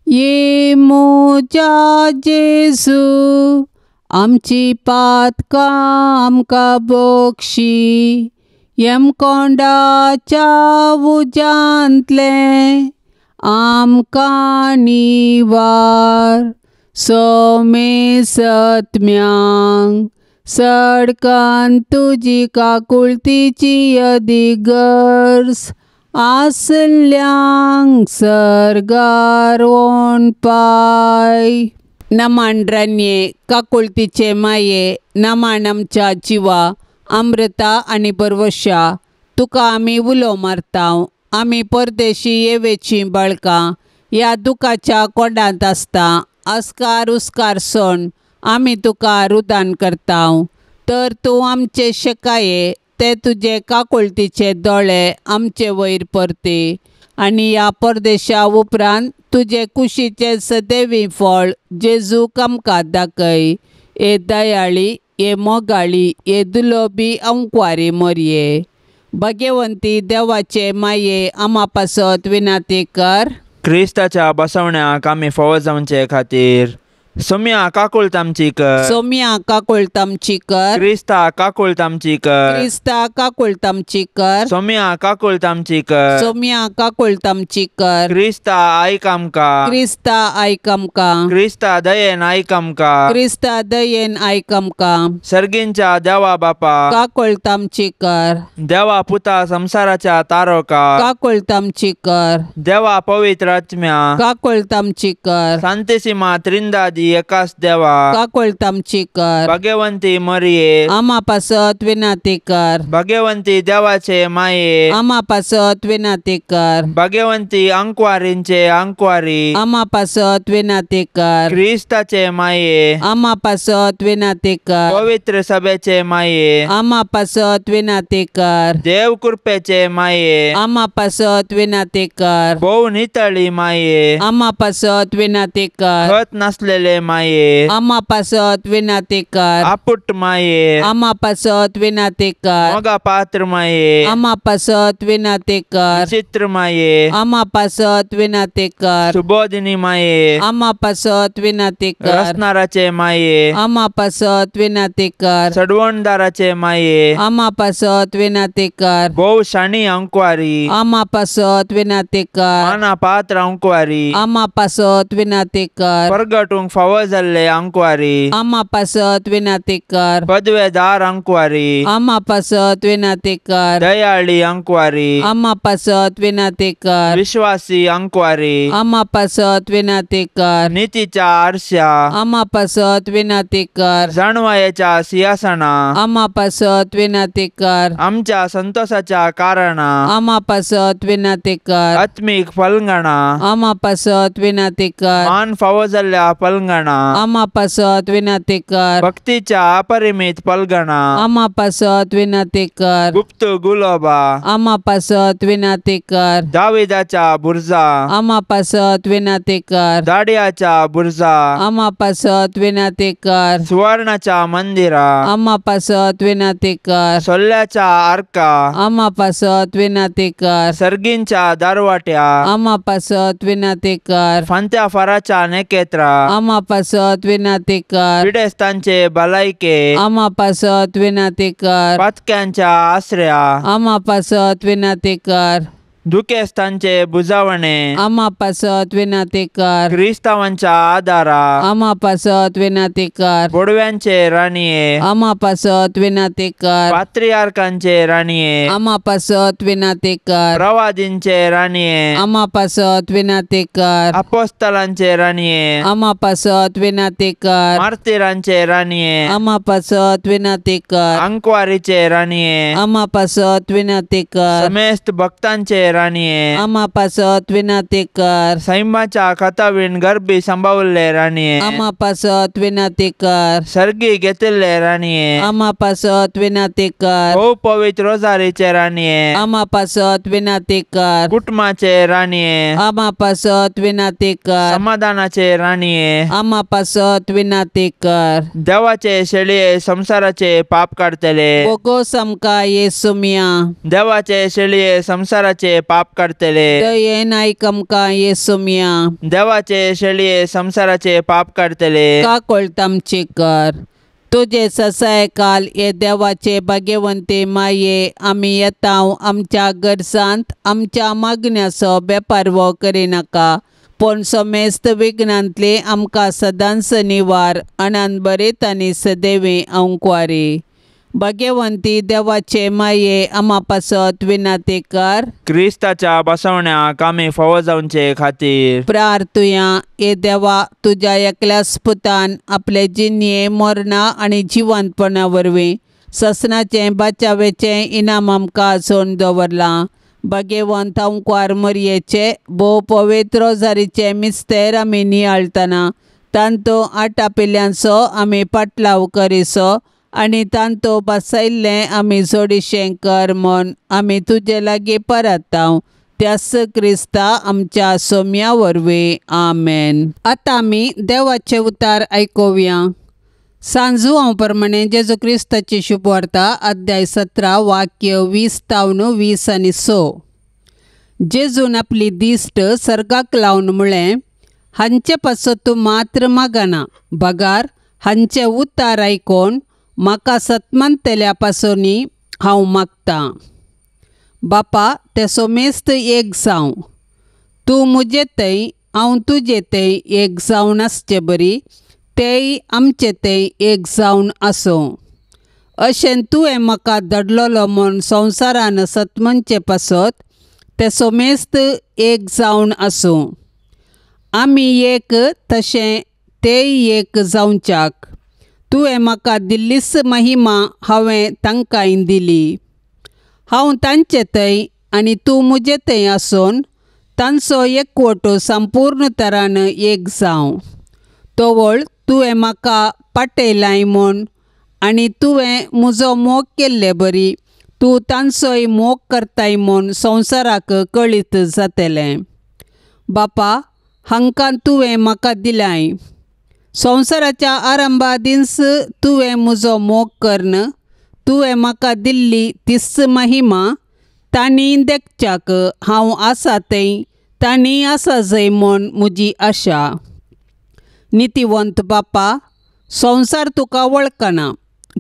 A: ये मोजा जेजू, आमची पातकां आमकां बोगशी, यमकोंडाच्या उजांतले आमकां निवार. सोमे सत्म्यांक सडकान तुजी काकुळतीची अधिगर्स, आसल्यांक सर्गार वोण पाय. नमांड्रान्ये, काकुळतीचे माये, नमान आमच्या जिवा, अमृता आनी परवशा, तुका आमी उलो मारतांव. आमी परदेशी येवेचीं बाळकां ह्या दुखाच्या कोंडांत आसता. अस्कार उस्कार सोण आमी तुका रुदान करतांव. तर तूं आमचे शेकाये ते तुजे काकुळतीचे दोळे आमचे वयर परते, आनी ह्या परदेशा उपरांत तुजे कुशीचे सदैवी फळ जेजूक आमकां दाखय. ए दयाळी, ए मोगाळी, ए दुलोबी अंकवारी मरिये, भाग्यवंती देवाचे माये, आम्हा पासत विनंती कर.
B: क्रिस्ताच्या बसवण्याक आमी फावो जावचे खातीर सोम्या काकुळत आमची कर.
A: सोम्या काकुळत आमची कर.
B: क्रिस्ता काकुळत आमची कर.
A: क्रिस्ता काकुळत आमची कर.
B: सोम्या काकुळत आमची कर.
A: सोम्या काकुळत आमची कर.
B: क्रिस्ता आयक आमकां.
A: क्रिस्ता आयक आमकां.
B: क्रिस्ता दयेन आयक आमकां.
A: क्रिस्ता दयेन आयक आमकां.
B: सर्गींच्या देवा बापा,
A: काकुळत आमची कर.
B: देवा पुता संसाराच्या तारोका,
A: काकुळत आमची कर.
B: देवा पवित्र आत्म्या,
A: काकुळत आमची कर.
B: सांतेसिमा त्रिंदादी ती एकाच देवा
A: काकोळतामची कर
B: भाग्यवंती मरिये
A: आमा पासत विनाती कर
B: भाग्यवंती देवाचे माये
A: आमा पासत विनाती कर
B: भाग्यवंती अंकवारींचे अंकवारी
A: आमा पासत विनाती कर
B: ख्रिस्ताचे माये
A: आमा पासत विनाती कर
B: पवित्र सभेचे माये
A: आमा पासत विनाती कर
B: देव कृपेचे माये
A: आमा पासत विनाती कर
B: बहु नितळी माये
A: आमा पासत विनाती कर
B: खत नसलेले माये
A: आमा पासत विनाती कर
B: आपुट माये
A: आमा पासत विनाती कर
B: मगा पात्र माये
A: आमा पासत विनाती कर
B: चित्र माये
A: आमा पासत विनाती कर
B: सुबोधिनी माये
A: आमा पासत विनाती कर
B: रसनाराचे माये
A: आमा पासत विनाती कर
B: सडवणदाराचे माये
A: आमा पासत विनाती कर
B: बहु शाणी अंकवारी
A: आमा पासत विनाती कर
B: माना पात्र अंकवारी
A: आमा पासत विनाती कर
B: परगटूंक फावो जाल्ले अंकवारी
A: आमा पासत विनाती कर
B: पदवेदार अंकवारी
A: आमा पासत विनाती कर
B: दयाळी अंकवारी
A: आमा पासत विनाती कर
B: विश्वासी अंकवारी
A: आमा पासत विनाती कर
B: नीतीच्या आरशा
A: आमा पासत विनाती कर
B: जाणवायेच्या सिंहासना
A: आमा पासत विनाती कर
B: आमच्या संतोषाच्या कारणा
A: आमा पासत विनाती कर
B: आत्मिक फलंगणा
A: आमा पासत विनाती कर
B: मान फावो जाल्ल्या फलंगणा
A: आमा पासत विनाती कर
B: भक्तीच्या अपरिमित फलगणा
A: आमा पासत विनाती कर
B: गुप्त गुलाबा
A: आमा पासत विनाती कर
B: दाविदाच्या बुर्जा
A: आमा पासत विनाती कर
B: दाडियाच्या बुर्जा
A: आमा पासत विनाती कर
B: सुवर्णाच्या मंदिरा
A: आमा पासत विनाती कर
B: सोल्ल्याच्या आर्का
A: आमा पासत विनाती कर
B: सर्गींच्या दारवाट्या
A: आमा पासत विनाती कर
B: फांत्या फराच्या नेकेत्रा
A: आमा पासत विनाती कर
B: पिडेस्तांचे भलायके
A: आमा पासत विनाती कर
B: पातक्यांच्या आश्रया
A: आमा पासत विनाती कर
B: दुखेस्तांचे बुजावणे
A: आमा पासत विनाती कर
B: क्रिस्तावांच्या आदारा
A: आमा पासत विनाती कर
B: बोडव्यांचे राणीये
A: आमा पासत विनाती कर
B: पात्रियार्कांचे राणीये
A: आमा पासत विनाती कर
B: प्रवादींचे राणीये
A: आमा पासत विनाती कर
B: अपोस्तलांचे राणीये
A: आमा पासत विनाती कर
B: मार्तिरांचे राणीये
A: आमा पासत विनाती कर
B: अंकवारीचे राणीये
A: आमा पासत विनाती कर
B: समेस्त भक्तांचे राणीये
A: आमा पासत विनाती कर
B: सैमाच्या खतावीण गर्भी सांभाळले राणीये
A: आमा पासत विनाती कर
B: सर्गी घेतिल्ले राणीये
A: आमा पासत विनाती कर
B: हो पवित्र रोजारीचे राणीये
A: आमा पासत विनाती कर
B: कुटुंबाचे राणीये
A: आमा पासत विनाती कर
B: समाधानाचे राणीये
A: आमा पासत विनाती कर
B: देवाचे शेळये संसाराचे पाप काढतले
A: बोगो समका येसुमिया
B: देवाचे शेळये संसाराचे पाप काढतले
A: दयेन ऐकमका येसुमिया
B: देवाचे शेळये संसाराचे पाप काढतले
A: का कोळतामची कर तुझे ससाय काल ये देवाचे भाग्यवंते माये आम्ही येताव आमच्या गरजांत आमच्या मागण्याचो बेपारवो करिनाका पण समेस्त विघ्नांतले आमकां सदांच निवार अणान बरेत आनी सदैवे अंकवारी भाग्यवंती देवाचे माये आमा पासत विनाती कर
B: क्रिस्ताच्या बसवण्याक आमी फावो जावचे खातीर
A: प्रार्थुया ए देवा तुझ्या एकल्याच पुतान आपले जिन्ये मरणा आणि जिवंतपणा वरवीं ससनाचे बचावेचे इनाम आमकां आजून दवरलां भाग्यवंत अंकवार मरयेचे भोव पवित्र रोजारीचे मिस्तेर आमी नियाळतना तांतो 8 पिल्ल्यांचो आमी पाटलाव करिसो आनी तांतो बसयल्ले आमी जोडिशें कर म्हूण आमी तुजे लागीं परताव त्यास क्रिस्ता आमच्या सोम्या वरवीं आमेन. आतां आमी देवाचे उतार आयकुया. सांजू हांव प्रमाणे जेजू क्रिस्ताची शुभवार्ता अध्याय 17 वाक्य 20 तावन 20 आनी 6. जेजून आपली दिश्ट सर्गाक लावन म्हळें, हांचे पासत तूं मात्र मागना, बगार हांचे उतार आयकोन म्हाका सतमंतल्या पासोनी हांव मागतां. बापा, ते सोमेस्त एक जावं. तूं मुजे थंय हांव तुजे थंय एक जावन आसचे बरी, तेय आमचे थंय एक जावन आसूं. अशें तुवें म्हाका धाडलोलो म्हूण संवसारान सतमंचे पासत ते सोमेस्त एक जावन आसूं. आमी एक तशें तेय एक जावच्याक. तुवें म्हाका दिल्लीस महिमा हांवें तांकांय दिली. हांव तांचे थंय आनी तूं म्हजे थंय आसून तांचो एकवटो संपूर्ण तरान एक जावं. तोवळ तुवें म्हाका पाटयलाय म्हूण आनी तुवें म्हजो मोग केल्ले बरी तूं तांचोय मोग करताय म्हूण संवसाराक कळीत जातलें. बापा, हांकां तुवें म्हाका दिलाय. संवसाराच्या आरंभादीस तुवें म्हजो मोग कर्ण तुवें म्हाका दिल्ली तीच महिमा तांणी देखच्याक हांव आसा थंय तांणी आसा जंय म्हूण म्हजी आशा. नितीवंत बापा, संवसार तुका वळखना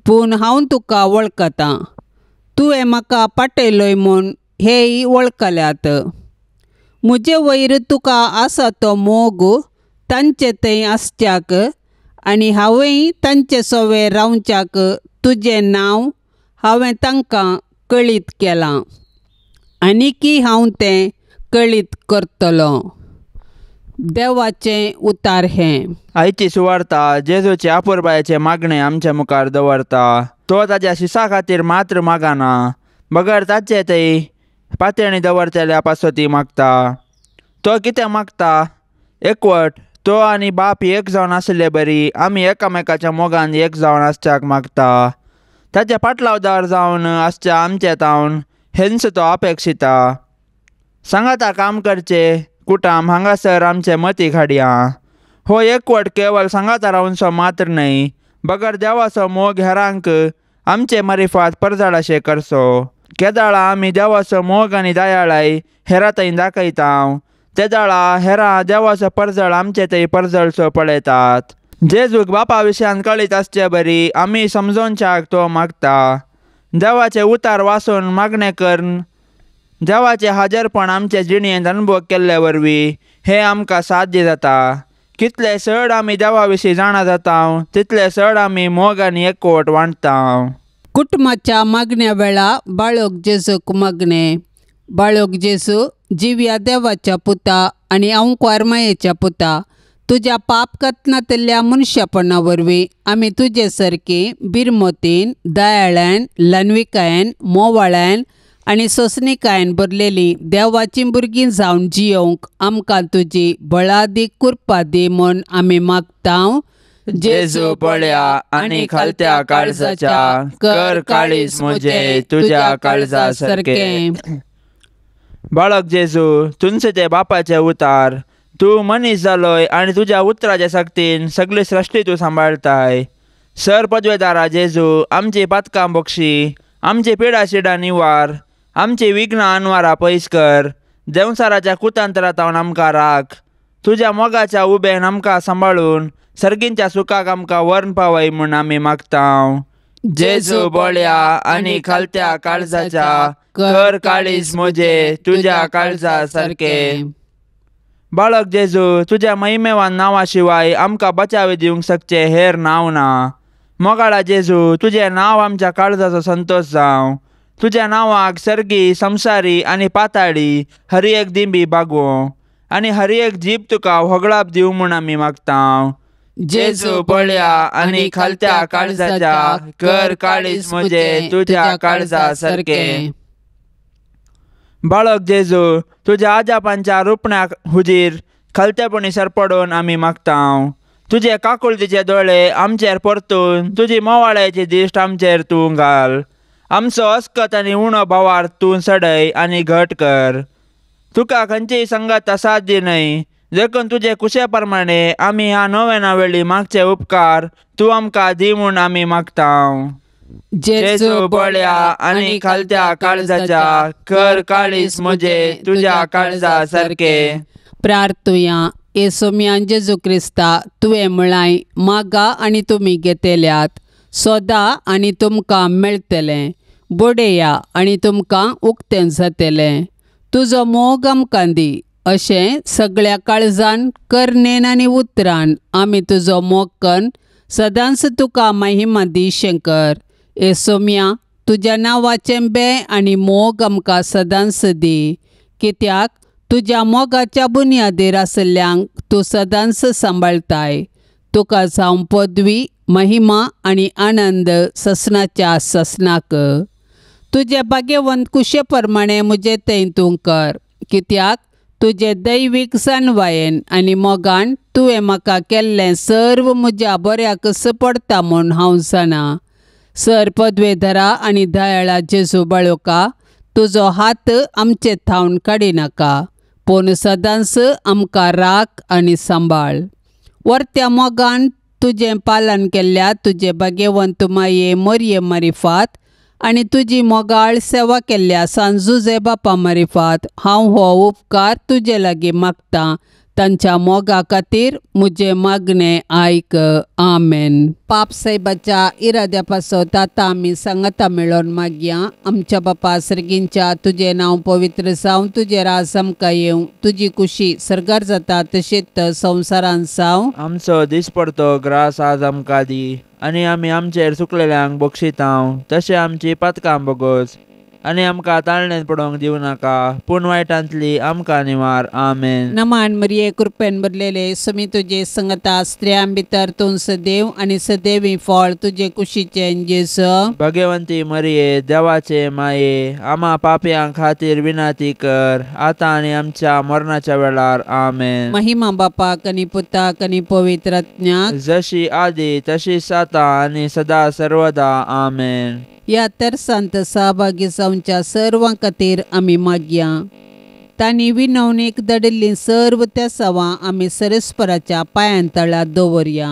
A: पूण हांव तुका वळखतां. तुवें म्हाका पाटयलोय म्हूण हेय वळखल्यात. म्हजे वयर तुका आसा तो मोग तांचे थंय आसच्याक आनी हांवेंय तांचे सोवे रावच्याक तुजें नांव हांवें तांकां कळीत केलां आनीकी हांव तें कळीत करतलों. देवाचें उतार हें.
B: आयची सुवार्ता जेजूचे आपुरबायेचे मागणे आमच्या मुखार दवरता. तो ताच्या शिसा खातीर मात्र मागना, बगर ताचे थंय पातळणी दवरतल्या पासोती मागता. तो कितें मागता? एकवट. तो आनी बाप एक जावन आसले बरी आमी एकामेकाच्या मोगान एक जावन आसच्याक मागता. ताचे पाटलावदार जावन आसच्या आमचे तावन हेंच तो अपेक्षिता. सांगाता काम करचे कुटाम हांगासर आमचे मती घाडया. हो एकवट केवळ सांगाता रावनसो मात्र न्हय, बगर देवाचो मोग हेरांक आमचे मारिफात परजळाशे करचो. केदाळा आमी देवाचो मोग आनी दयाळाय हेरा थंय दाखयता, तेदाळा हेरां देवाचो परजळ आमचे थंय परजळचो पळयतात. जेजूक बापा विशयान कळीत आसचे बरी आमी समजोवच्याक तो मागता. देवाचे उतार वाचून मागणे करून देवाचे हाजरपण आमचे जिणेंत अनुभव केल्ले वरवीं हें आमकां साध्य जाता. कितले चड आमी देवा विशीं जाणा जाता तितले चड आमी मोग आनी एकवट वांटता.
A: कुटुंबाच्या मागण्या वेळा बाळोक जेजूक मागणे. बाळोक जेजू, जिव्या देवाच्या पुता आनी अंकुर मायेच्या पुता, तुज्या पाप कथनातल्या मनशापणा वरवीं आमी तुजे सारकी बिरमोतीन, दयाळ्यान, ल्हानविकायेन, मोवाळ्यान आनी सोंसणिकायेन भरलेलीं देवाचीं भुरगीं जावन जियोंक आमकां तुजी बळादी कृपा दी म्हूण आमी मागता.
B: जेजू पळया आनी खालत्या काळजाच्या कर काळीज म्हजे तुज्या काळजा सारके. बाळक जेजू, तुमचे ते बापाचे उतार. तूं मनीस जालोय आनी तुज्या उतराच्या सक्तीन सगळी सृश्टी तूं सांबाळताय. सर पदवेदारा जेजू, आमची पातकां बक्षी, आमची पिडा शिडा निवार, आमची विघ्नां अनवारां पयस कर. देवसाराच्या कुतांतरांतावन आमकां राख. तुज्या मोगाच्या उबेन आमकां सांबाळून सर्गींच्या सुखाक आमकां व्हरून पावय म्हूण आमी मागता. जेजू बोळ्या आनी खालत्या काळजाच्या कर काळीज म्हजे तुज्या काळजा सारके. बाळक जेजू, तुज्या महिमेवान नांवा शिवाय आमकां बचावी दिवंक शकचे हेर नांव ना. मोगाळा जेजू, तुजें नांव आमच्या काळजाचो संतोश जावं. तुज्या नांवाक सर्गी, संवसारी आनी पाताळी हर एक दिंबी बागोवं आनी हर एक जीब तुका होगळाप दिवं म्हूण आमी मागता. जेजू पळया आनी खालत्या काळजाच्या कर काळीज म्हजे तुज्या काळजा सारके. बाळक जेजू, तुज्या आजापांच्या रुपण्याक हुजीर खालतेपणी सरपडून आमी मागता. तुजे काकुळतीचे दोळे आमचेर परतून तुजी मोवाळ्याची दिश्ट आमचेर तूं घाल. आमचो अस्कत आनी उणो भावार तूं सडय आनी घट कर. तुका खंयचीय संगत असाध्य न्हय, देखून तुजे कुशे प्रमाणे आमी ह्या नव्याना वेळी मागचे उपकार तूं आमकां दी म्हूण आमी मागता. जेजू पळया आनी खालत्या काळजाच्या कर काळीज म्हजे तुज्या काळजा सारके.
A: प्रार्थुया. येसोम्यान जेजू क्रिस्ता, तुवें म्हळाय मागा आनी तुमी घेतल्यात, सोदा आनी तुमकां मेळटलें, बोडेया आनी तुमकां उक्तें जातलें. तुजो मोग आमकां दी. अशें सगळ्या काळजान, करनेन आनी उतरान आमी तुजो मोग करून सदांच तुका महिमा दिशें कर. येसोम्या, तुज्या नांवाचें बे आनी मोग आमकां सदांच दी, कित्याक तुज्या मोगाच्या बुनयादेर आसल्यांक तूं सदांच सांबाळताय. तुका जावं पदवी महिमा आणि आनंद ससनाच्या ससनाक. तुजे भाग्यवंत कुशे प्रमाणे मुजे थंय तूं कर, कित्याक तुजे दैवीक जाणवायेन आनी मोगान तुवें म्हाका केल्लें सर्व म्हज्या बऱ्याक पडटा म्हूण हांव जाणा. सर पदवेधरा आनी दयाळा जेजू बाळोका, तुजो हात आमचे थावन काडिनाका, पूण सदांच आमकां राख आनी सांबाळ. वर्त्या मोगान तुजें पालन केल्ल्या तुजे भाग्यवंत माये मरये मारिफात आनी तुजी मोगाळ सेवा केल्ल्या सांजुजे बापा मारिफात हांव हो उपकार तुजे लागीं मागतां. तांच्या मोगा खातीर म्हजें मागणें आयक. आमेन. पाप साहेबाच्या इराद्या पासत आतां आमी सांगता मेळोन मागया. आमच्या बापा सर्गींच्या, तुजें नांव पवित्र जावं, तुजें राज आमकां येवं, तुजी कुशी सर्गार जाता तशेंच संवसारांत जावं.
B: आमचो दिसपडतो ग्रास आज आमकां दी, आनी आमी आमचेर चुकलेल्यांक बक्षितांव, तशें आमची पातकां बगोस, आनी आमकां ताळणेंत पडोवंक दिवं नाका, पूण वायटांतली आमकां निवार. आमेन.
A: नमान मरिये कृपेन भरलेले, समी तुजे संगता स्त्रियां भितर तूं सदैव आनी सदैवी फळ तुजे कुशीचें जेजू.
B: भाग्यवंती मरिये, देवाचे माये, आम्हा पापयां खातीर विनाती कर, आतां आनी आमच्या मरणाच्या वेळार. आमेन.
A: महिमा बापाक आनी पुताक आनी पवित्र आत्म्याक,
B: जशी आदी तशीच आतां आनी सदा सर्वदा. आमेन.
A: ह्या तरसांत सहभागी जावच्या सर्वां खातीर आमी मागया. तांणी विनवणेक धाडिल्लीं सर्व तेसावां आमी सरस्पराच्या पांयांतळांत दवरया.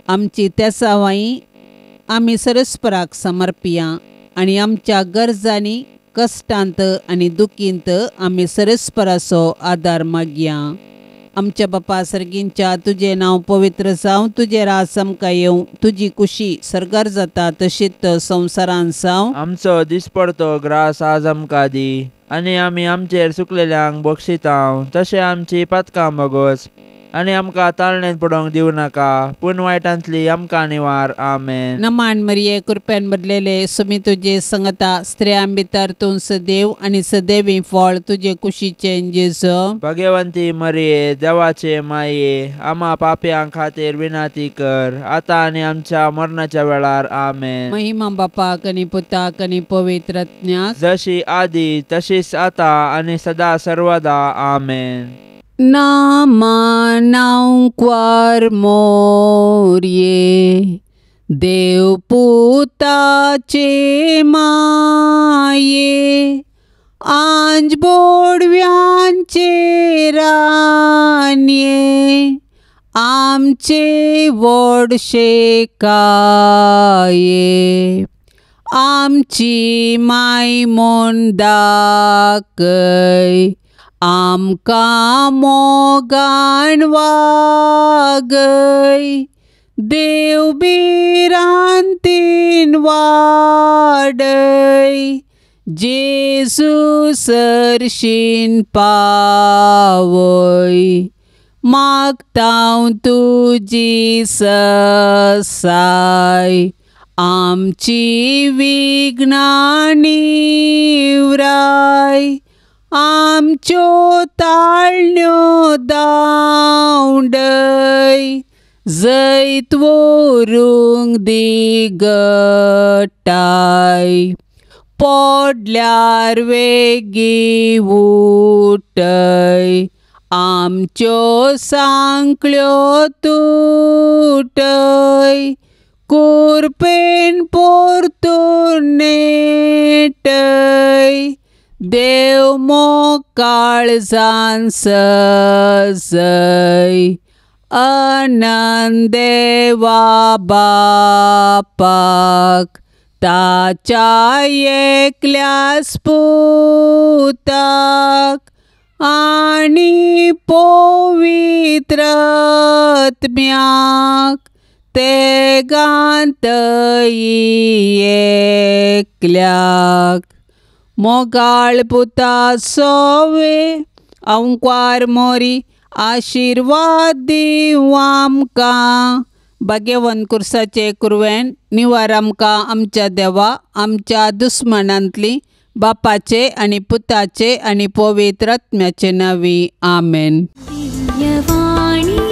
A: आमची तेसावांय आमी सरस्पराक समर्पिया आनी आमच्या गरजांनी, कश्टांत आनी दुखींत आमी सरस्पराचो आदार मागया. आमच्या बापा सर्गींच्या, तुजें नांव पवित्र जावं, तुजें राज आमकां येवं, तुजी कुशी सर्गार जाता तशीच संवसारांत जावं.
B: आमचो दिसपडतो ग्रास आज आमकां दी, आनी आमी आमचेर चुकलेल्यांक बक्षितांव, तशें आमची पातकां बगोस, आनी आमकां ताळणेंत पडोवंक दिवं नाका, पूण वायटांतली आमकां निवार. आमेन.
A: नमान मरिये कृपेन भरलेले, समी तुजे संगता स्त्रियां भितर तूं सदैव आनी सदैवी फळ तुजे कुशीचें जेजू.
B: भाग्यवंती मरिये, देवाचे माये, आम्हा पापयां खातीर विनाती कर, आतां आनी आमच्या मरणाच्या वेळार. आमेन.
A: महिमा बापाक आनी पुताक आनी पवित्र आत्म्याक,
B: जशी आदी तशीच आतां आनी सदा सर्वदा. आमेन.
A: नामानांक्वार मोरये, देव पुताचे माये, आंज बोडव्यांचे रान्ये, आमचे व्हडशे काये, आमची माय म्हूण दाखय, आमकां मोगान वागय, देव बिरांतीन वाडय, जेजू सरशीन पावय, मागतांव तुजी ससाय, आमची विघ्नां निवराय, आमच्यो ताळण्यो दावंडय, जैत व्हरूंक दिगटाय, पडल्यार वेगी उठय, आमच्यो सांकल्यो तुटय, कुरपेन परतून नेटय, देव मोकाळजान सजय, आनंद देवा बापाक, ताच्या एकल्याच पुताक, आनी पवित्र आत्म्याक, तेगांतय एकल्याक, मोगाळ पुता सोवे अंकार मोरी, आशिर्वाद दिव आमकां. भाग्यवन कुर्साचे कुरवेन निवार आमकां आमच्या देवा, आमच्या दुस्मनांतली, बापाचे आनी पुताचे आनी पवित्र आत्म्याचे नांवी. आमेन.
C: दिव्यवाणी